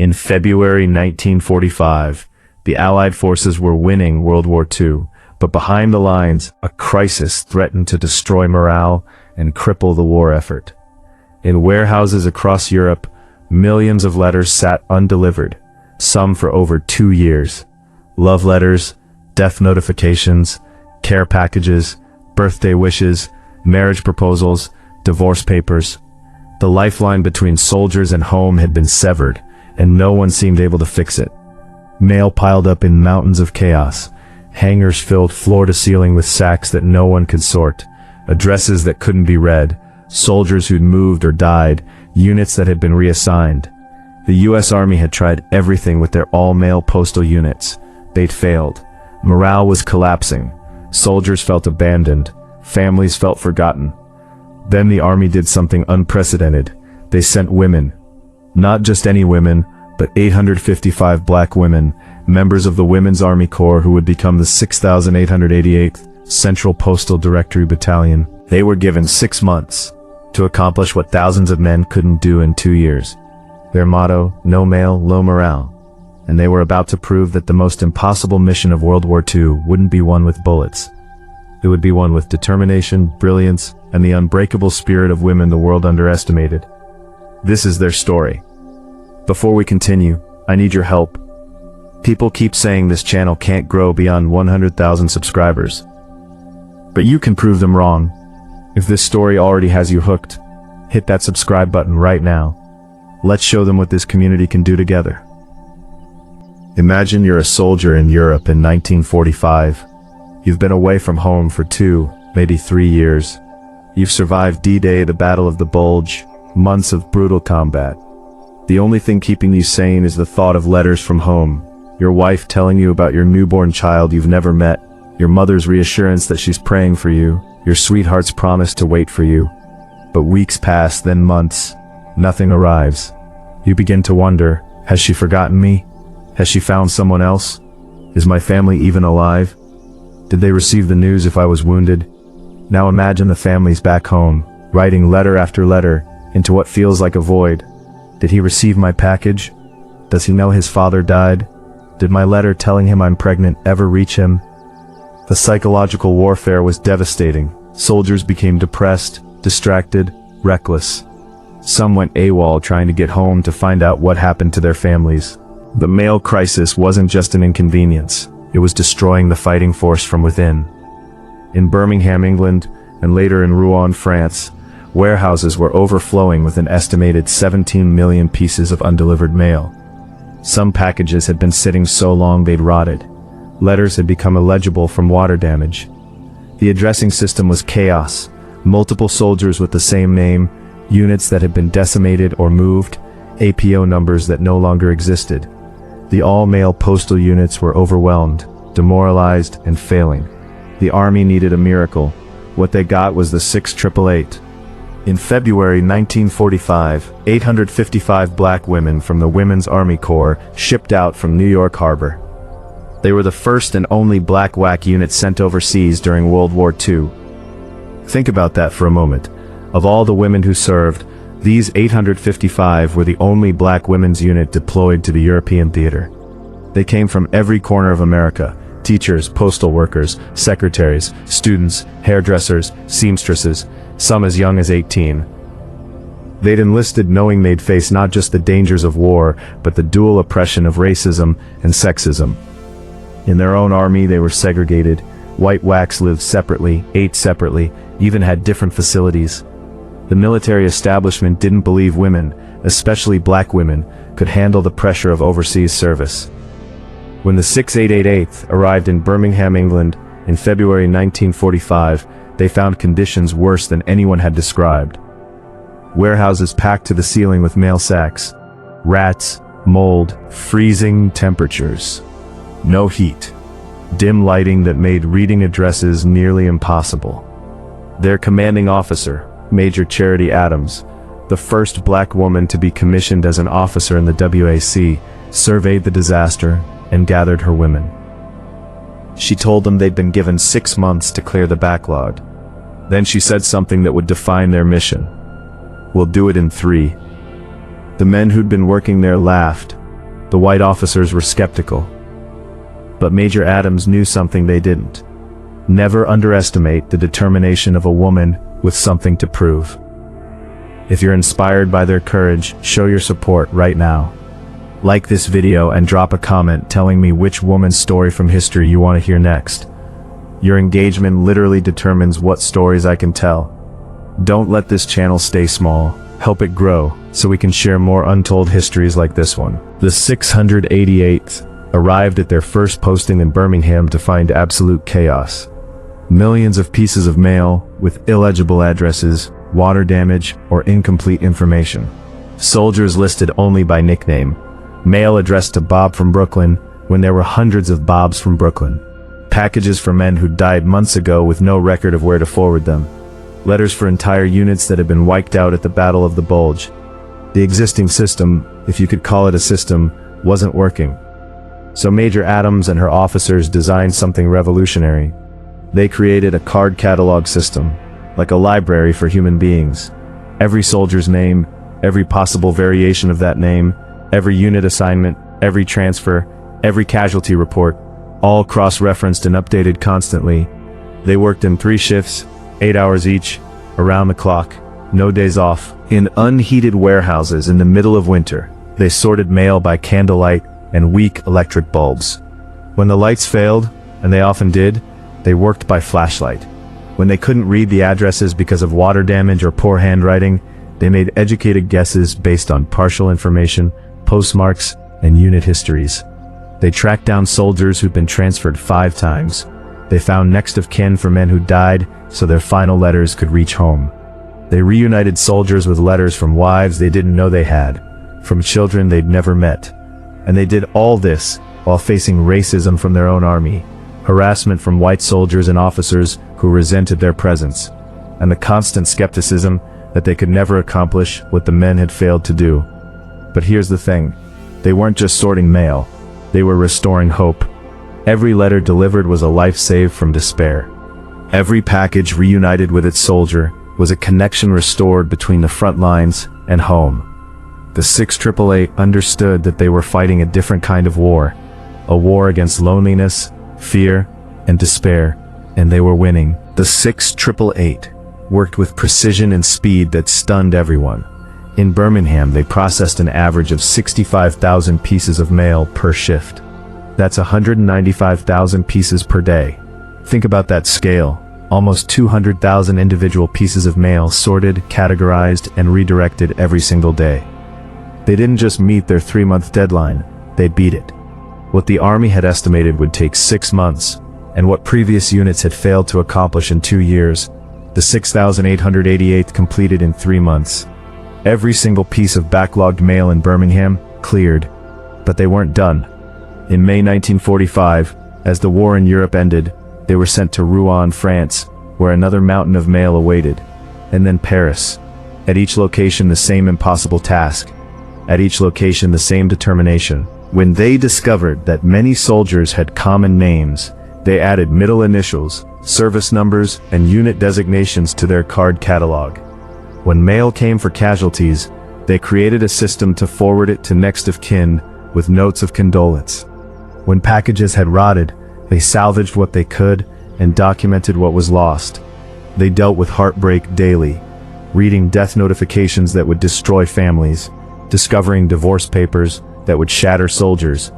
In February 1945, the Allied forces were winning World War II, but behind the lines, a crisis threatened to destroy morale and cripple the war effort. In warehouses across Europe, millions of letters sat undelivered, some for over 2 years. Love letters, death notifications, care packages, birthday wishes, marriage proposals, divorce papers. The lifeline between soldiers and home had been severed, and no one seemed able to fix it. Mail piled up in mountains of chaos. Hangars filled floor to ceiling with sacks that no one could sort. Addresses that couldn't be read. Soldiers who'd moved or died. Units that had been reassigned. The U.S. Army had tried everything with their all-male postal units. They'd failed. Morale was collapsing. Soldiers felt abandoned. Families felt forgotten. Then the Army did something unprecedented. They sent women. Not just any women, but 855 black women, members of the Women's Army Corps who would become the 6,888th Central Postal Directory Battalion. They were given 6 months to accomplish what thousands of men couldn't do in 2 years. Their motto, no mail, low morale. And they were about to prove that the most impossible mission of World War II wouldn't be won with bullets. It would be won with determination, brilliance, and the unbreakable spirit of women the world underestimated. This is their story. Before we continue, I need your help. People keep saying this channel can't grow beyond 100,000 subscribers. But you can prove them wrong. If this story already has you hooked, hit that subscribe button right now. Let's show them what this community can do together. Imagine you're a soldier in Europe in 1945. You've been away from home for 2, maybe 3 years. You've survived D-Day, the Battle of the Bulge, months of brutal combat. The only thing keeping you sane is the thought of letters from home. Your wife telling you about your newborn child you've never met. Your mother's reassurance that she's praying for you. Your sweetheart's promise to wait for you. But weeks pass, then months. Nothing arrives. You begin to wonder, has she forgotten me? Has she found someone else? Is my family even alive? Did they receive the news if I was wounded? Now imagine the families back home, writing letter after letter, into what feels like a void. Did he receive my package? Does he know his father died? Did my letter telling him I'm pregnant ever reach him? The psychological warfare was devastating. Soldiers became depressed, distracted, reckless. Some went AWOL trying to get home to find out what happened to their families. The mail crisis wasn't just an inconvenience. It was destroying the fighting force from within. In Birmingham, England, and later in Rouen, France, warehouses were overflowing with an estimated 17 million pieces of undelivered mail. Some packages had been sitting so long they'd rotted. Letters had become illegible from water damage. The addressing system was chaos. Multiple soldiers with the same name, units that had been decimated or moved, APO numbers that no longer existed. The all-male postal units were overwhelmed, demoralized, and failing. The Army needed a miracle. What they got was the 6888. In February 1945, 855 black women from the Women's Army Corps shipped out from New York Harbor. They were the first and only black WWII unit sent overseas during World War II. Think about that for a moment. Of all the women who served, these 855 were the only black women's unit deployed to the European theater. They came from every corner of America: teachers, postal workers, secretaries, students, hairdressers, seamstresses, some as young as 18. They'd enlisted knowing they'd face not just the dangers of war, but the dual oppression of racism and sexism. In their own army they were segregated. White WWIIs lived separately, ate separately, even had different facilities. The military establishment didn't believe women, especially black women, could handle the pressure of overseas service. When the 6888th arrived in Birmingham, England, in February 1945, they found conditions worse than anyone had described. Warehouses packed to the ceiling with mail sacks. Rats, mold, freezing temperatures. No heat. Dim lighting that made reading addresses nearly impossible. Their commanding officer, Major Charity Adams, the first black woman to be commissioned as an officer in the WWII, surveyed the disaster and gathered her women. She told them they'd been given 6 months to clear the backlog. Then she said something that would define their mission. "We'll do it in 3. The men who'd been working there laughed. The white officers were skeptical. But Major Adams knew something they didn't. Never underestimate the determination of a woman with something to prove. If you're inspired by their courage, show your support right now. Like this video and drop a comment telling me which woman's story from history you want to hear next. Your engagement literally determines what stories I can tell. Don't let this channel stay small. Help it grow so we can share more untold histories like this one. The 688th arrived at their first posting in Birmingham to find absolute chaos. Millions of pieces of mail with illegible addresses, water damage, or incomplete information. Soldiers listed only by nickname. Mail addressed to Bob from Brooklyn when there were hundreds of Bobs from Brooklyn. Packages for men who died months ago with no record of where to forward them. Letters for entire units that had been wiped out at the Battle of the Bulge. The existing system, if you could call it a system, wasn't working. So Major Adams and her officers designed something revolutionary. They created a card catalog system, like a library for human beings. Every soldier's name, every possible variation of that name, every unit assignment, every transfer, every casualty report, all cross-referenced and updated constantly. They worked in 3 shifts, 8 hours each, around the clock, no days off. In unheated warehouses in the middle of winter, they sorted mail by candlelight and weak electric bulbs. When the lights failed, and they often did, they worked by flashlight. When they couldn't read the addresses because of water damage or poor handwriting, they made educated guesses based on partial information, postmarks, and unit histories. They tracked down soldiers who'd been transferred 5 times. They found next of kin for men who died so their final letters could reach home. They reunited soldiers with letters from wives they didn't know they had, from children they'd never met. And they did all this while facing racism from their own army, harassment from white soldiers and officers who resented their presence, and the constant skepticism that they could never accomplish what the men had failed to do. But here's the thing, they weren't just sorting mail, they were restoring hope. Every letter delivered was a life saved from despair. Every package reunited with its soldier was a connection restored between the front lines and home. The 688 understood that they were fighting a different kind of war, a war against loneliness, fear, and despair, and they were winning. The 688 worked with precision and speed that stunned everyone. In Birmingham, they processed an average of 65,000 pieces of mail per shift. That's 195,000 pieces per day. Think about that scale. Almost 200,000 individual pieces of mail sorted, categorized, and redirected every single day. They didn't just meet their 3-month deadline, they beat it. What the Army had estimated would take 6 months, and what previous units had failed to accomplish in 2 years, the 6,888th completed in 3 months. Every single piece of backlogged mail in Birmingham cleared, but they weren't done. In May 1945, as the war in Europe ended, they were sent to Rouen, France, where another mountain of mail awaited, and then Paris. At each location the same impossible task. At each location the same determination. When they discovered that many soldiers had common names, they added middle initials, service numbers, and unit designations to their card catalog. When mail came for casualties, they created a system to forward it to next of kin with notes of condolence. When packages had rotted, they salvaged what they could and documented what was lost. They dealt with heartbreak daily, reading death notifications that would destroy families, discovering divorce papers that would shatter soldiers,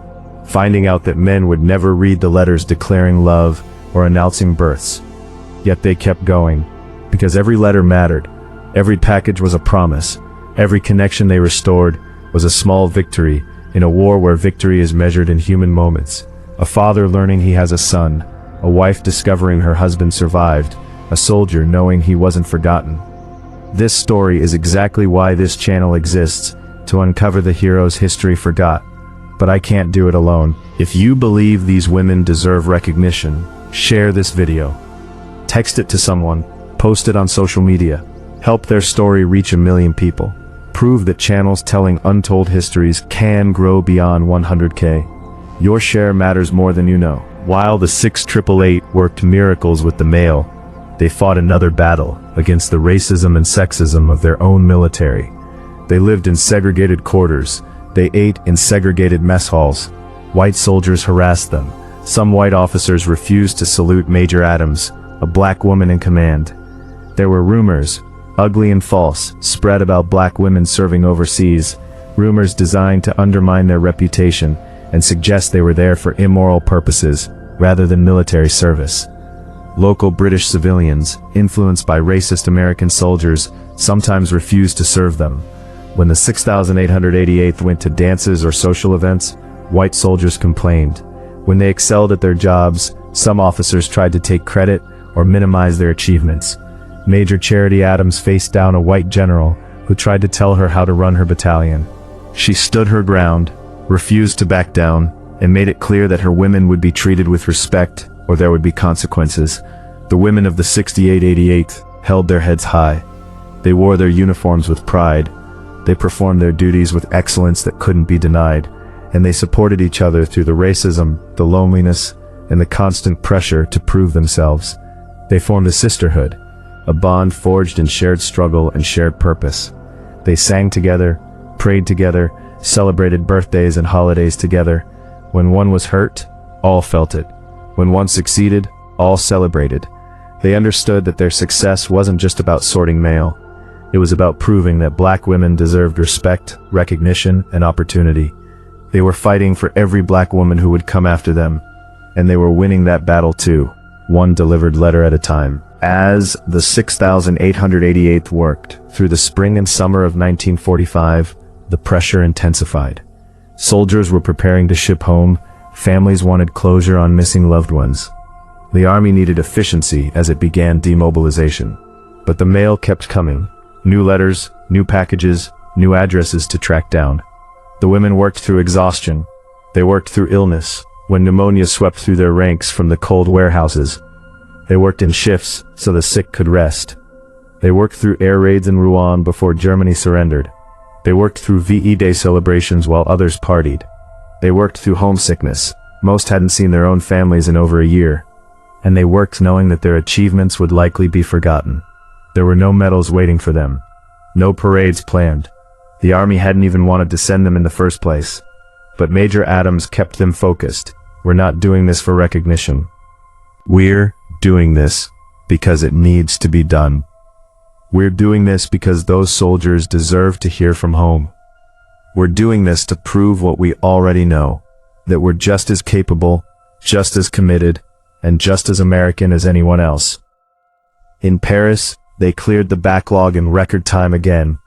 finding out that men would never read the letters declaring love or announcing births. Yet they kept going, because every letter mattered, every package was a promise, every connection they restored was a small victory in a war where victory is measured in human moments. A father learning he has a son, a wife discovering her husband survived, a soldier knowing he wasn't forgotten. This story is exactly why this channel exists, to uncover the heroes history forgot. But I can't do it alone. If you believe these women deserve recognition, share this video. Text it to someone, post it on social media. Help their story reach 1 million people. Prove that channels telling untold histories can grow beyond 100K. Your share matters more than you know. While the 688 worked miracles with the mail, they fought another battle against the racism and sexism of their own military. They lived in segregated quarters, They ate in segregated mess halls. White soldiers harassed them. Some white officers refused to salute Major Adams, a black woman in command. There were rumors, ugly and false, spread about black women serving overseas, rumors designed to undermine their reputation and suggest they were there for immoral purposes rather than military service. Local British civilians, influenced by racist American soldiers, sometimes refused to serve them. When the 6,888th went to dances or social events, white soldiers complained. When they excelled at their jobs, some officers tried to take credit or minimize their achievements. Major Charity Adams faced down a white general who tried to tell her how to run her battalion. She stood her ground, refused to back down, and made it clear that her women would be treated with respect or there would be consequences. The women of the 6888th held their heads high. They wore their uniforms with pride. They performed their duties with excellence that couldn't be denied, and they supported each other through the racism, the loneliness, and the constant pressure to prove themselves. They formed a sisterhood, a bond forged in shared struggle and shared purpose. They sang together, prayed together, celebrated birthdays and holidays together. When one was hurt, all felt it. When one succeeded, all celebrated. They understood that their success wasn't just about sorting mail. It was about proving that black women deserved respect, recognition, and opportunity. They were fighting for every black woman who would come after them, and they were winning that battle too, one delivered letter at a time. As the 6,888th worked through the spring and summer of 1945, the pressure intensified. Soldiers were preparing to ship home. Families wanted closure on missing loved ones. The army needed efficiency as it began demobilization. But the mail kept coming. New letters, new packages, new addresses to track down. The women worked through exhaustion. They worked through illness, when pneumonia swept through their ranks from the cold warehouses. They worked in shifts so the sick could rest. They worked through air raids in Rouen before Germany surrendered. They worked through VE Day celebrations while others partied. They worked through homesickness. Most hadn't seen their own families in over a year. And they worked knowing that their achievements would likely be forgotten. There were no medals waiting for them. No parades planned. The army hadn't even wanted to send them in the first place. But Major Adams kept them focused. We're not doing this for recognition. We're doing this because it needs to be done. We're doing this because those soldiers deserve to hear from home. We're doing this to prove what we already know, that we're just as capable, just as committed, and just as American as anyone else. In Paris, they cleared the backlog in record time again.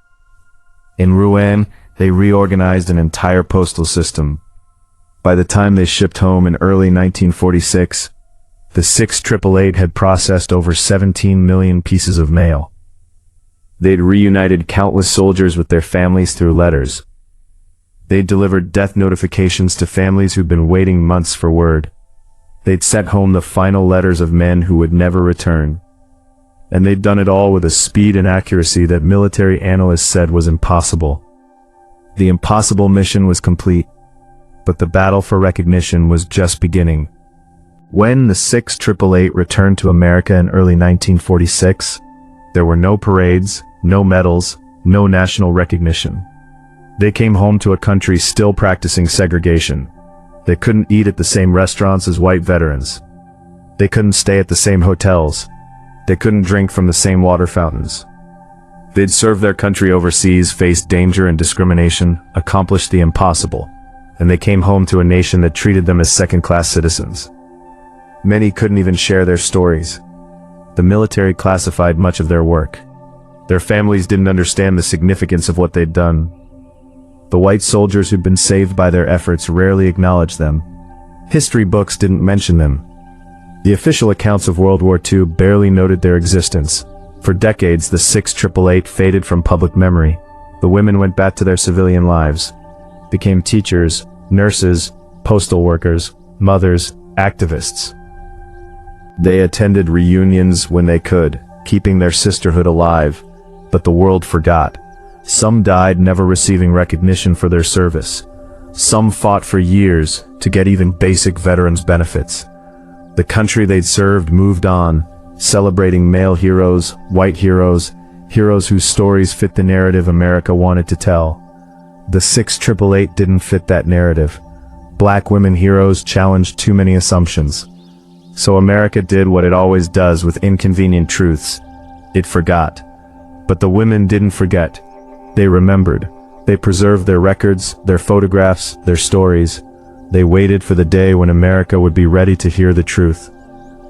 In Rouen, they reorganized an entire postal system. By the time they shipped home in early 1946, the 6888 had processed over 17 million pieces of mail. They'd reunited countless soldiers with their families through letters. They'd delivered death notifications to families who'd been waiting months for word. They'd sent home the final letters of men who would never return. And they'd done it all with a speed and accuracy that military analysts said was impossible. The impossible mission was complete, but the battle for recognition was just beginning. When the 6888 returned to America in early 1946, there were no parades, no medals, no national recognition. They came home to a country still practicing segregation. They couldn't eat at the same restaurants as white veterans. They couldn't stay at the same hotels. They couldn't drink from the same water fountains. They'd served their country overseas, faced danger and discrimination, accomplished the impossible, and they came home to a nation that treated them as second-class citizens. Many couldn't even share their stories. The military classified much of their work. Their families didn't understand the significance of what they'd done. The white soldiers who'd been saved by their efforts rarely acknowledged them. History books didn't mention them. The official accounts of World War II barely noted their existence. For decades, the 6888 faded from public memory. The women went back to their civilian lives, became teachers, nurses, postal workers, mothers, activists. They attended reunions when they could, keeping their sisterhood alive, but the world forgot. Some died never receiving recognition for their service. Some fought for years to get even basic veterans benefits. The country they'd served moved on, celebrating male heroes, white heroes, heroes whose stories fit the narrative America wanted to tell. The 6888 didn't fit that narrative. Black women heroes challenged too many assumptions. So America did what it always does with inconvenient truths. It forgot. But the women didn't forget. They remembered. They preserved their records, their photographs, their stories. They waited for the day when America would be ready to hear the truth.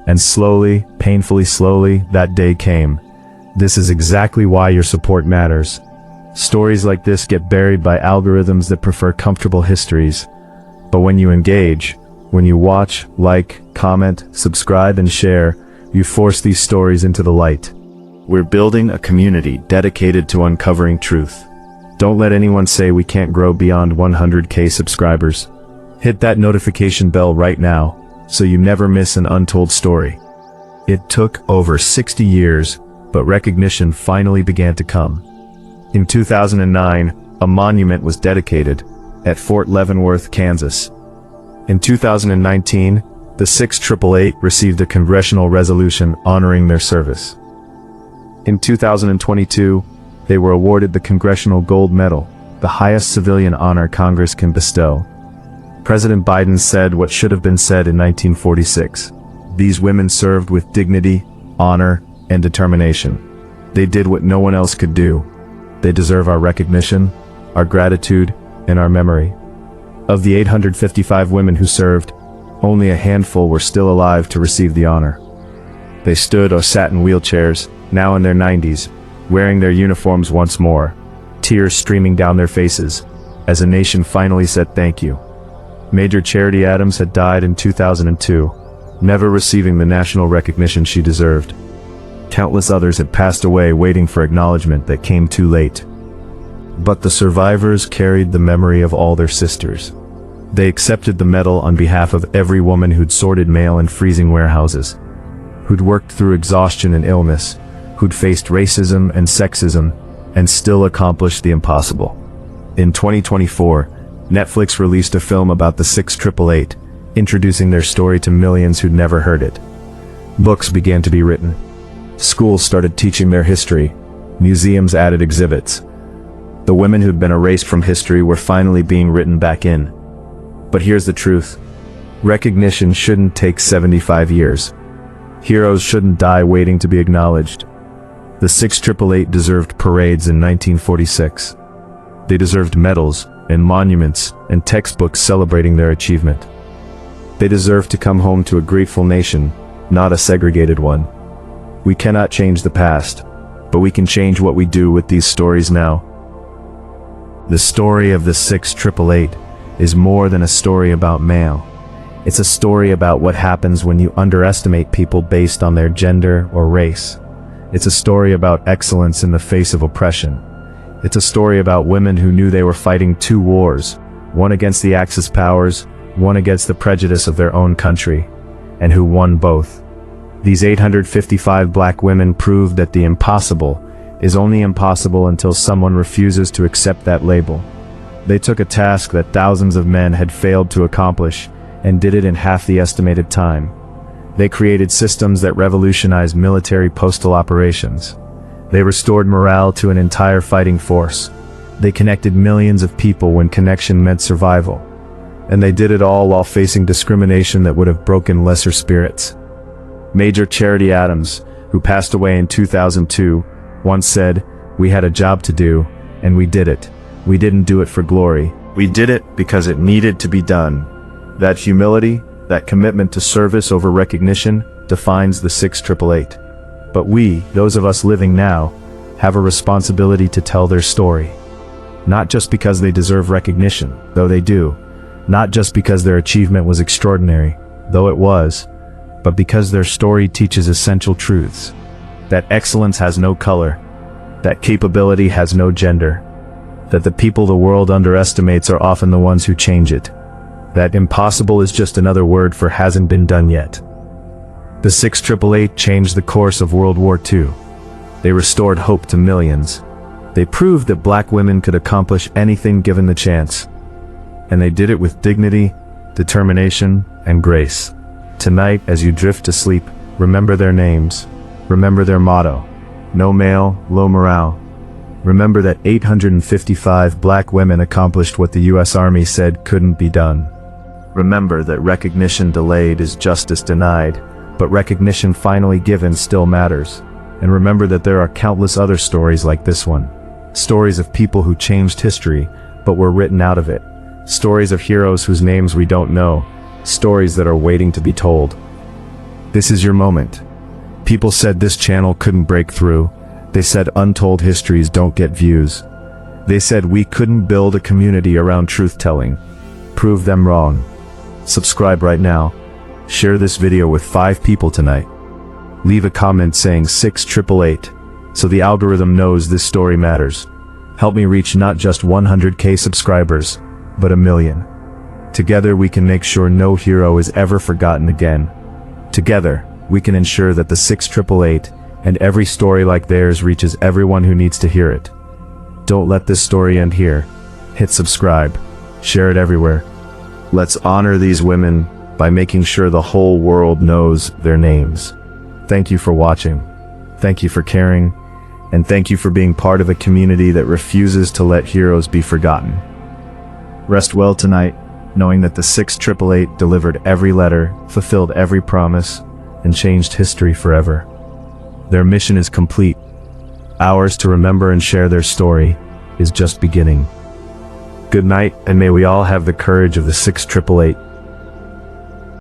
And slowly, painfully slowly, that day came. This is exactly why your support matters. Stories like this get buried by algorithms that prefer comfortable histories. But when you engage, when you watch, like, comment, subscribe, and share, you force these stories into the light. We're building a community dedicated to uncovering truth. Don't let anyone say we can't grow beyond 100K subscribers. Hit that notification bell right now, so you never miss an untold story. It took over 60 years, but recognition finally began to come. In 2009, a monument was dedicated at Fort Leavenworth, Kansas. In 2019, the 6888 received a congressional resolution honoring their service. In 2022, they were awarded the Congressional Gold Medal, the highest civilian honor Congress can bestow. President Biden said what should have been said in 1946. These women served with dignity, honor, and determination. They did what no one else could do. They deserve our recognition, our gratitude, and our memory. Of the 855 women who served, only a handful were still alive to receive the honor. They stood or sat in wheelchairs, now in their 90s, wearing their uniforms once more, tears streaming down their faces, as a nation finally said thank you. Major Charity Adams had died in 2002, never receiving the national recognition she deserved. Countless others had passed away waiting for acknowledgement that came too late. But the survivors carried the memory of all their sisters. They accepted the medal on behalf of every woman who'd sorted mail in freezing warehouses, who'd worked through exhaustion and illness, who'd faced racism and sexism, and still accomplished the impossible. In 2024, Netflix released a film about the 6888, introducing their story to millions who'd never heard it. Books began to be written. Schools started teaching their history. Museums added exhibits. The women who'd been erased from history were finally being written back in. But here's the truth. Recognition shouldn't take 75 years. Heroes shouldn't die waiting to be acknowledged. The 6888 deserved parades in 1946. They deserved medals and monuments and textbooks celebrating their achievement. They deserve to come home to a grateful nation, not a segregated one. We cannot change the past, but we can change what we do with these stories now. The story of the 6888 is more than a story about mail. It's a story about what happens when you underestimate people based on their gender or race. It's a story about excellence in the face of oppression. It's a story about women who knew they were fighting two wars, one against the Axis powers, one against the prejudice of their own country, and who won both. These 855 black women proved that the impossible is only impossible until someone refuses to accept that label. They took a task that thousands of men had failed to accomplish and did it in half the estimated time. They created systems that revolutionized military postal operations. They restored morale to an entire fighting force. They connected millions of people when connection meant survival. And they did it all while facing discrimination that would have broken lesser spirits. Major Charity Adams, who passed away in 2002, once said, "We had a job to do, and we did it. We didn't do it for glory. We did it because it needed to be done." That humility, that commitment to service over recognition, defines the 6888. But we, those of us living now, have a responsibility to tell their story. Not just because they deserve recognition, though they do. Not just because their achievement was extraordinary, though it was, but because their story teaches essential truths. That excellence has no color, that capability has no gender, that the people the world underestimates are often the ones who change it, that impossible is just another word for hasn't been done yet. The 6888 changed the course of World War II. They restored hope to millions. They proved that black women could accomplish anything given the chance. And they did it with dignity, determination, and grace. Tonight, as you drift to sleep, remember their names. Remember their motto. No mail, low morale. Remember that 855 black women accomplished what the U.S. Army said couldn't be done. Remember that recognition delayed is justice denied, but recognition finally given still matters. And remember that there are countless other stories like this one. Stories of people who changed history, but were written out of it. Stories of heroes whose names we don't know. Stories that are waiting to be told. This is your moment. People said this channel couldn't break through. They said untold histories don't get views. They said we couldn't build a community around truth-telling. Prove them wrong. Subscribe right now. Share this video with 5 people tonight. Leave a comment saying 6888 so the algorithm knows this story matters. Help me reach not just 100K subscribers, but 1 million. Together we can make sure no hero is ever forgotten again. Together, we can ensure that the 6888 and every story like theirs reaches everyone who needs to hear it. Don't let this story end here. Hit subscribe. Share it everywhere. Let's honor these women by making sure the whole world knows their names. Thank you for watching. Thank you for caring. And thank you for being part of a community that refuses to let heroes be forgotten. Rest well tonight, knowing that the 6888 delivered every letter, fulfilled every promise, and changed history forever. Their mission is complete. Ours to remember and share their story is just beginning. Good night, and may we all have the courage of the 6888.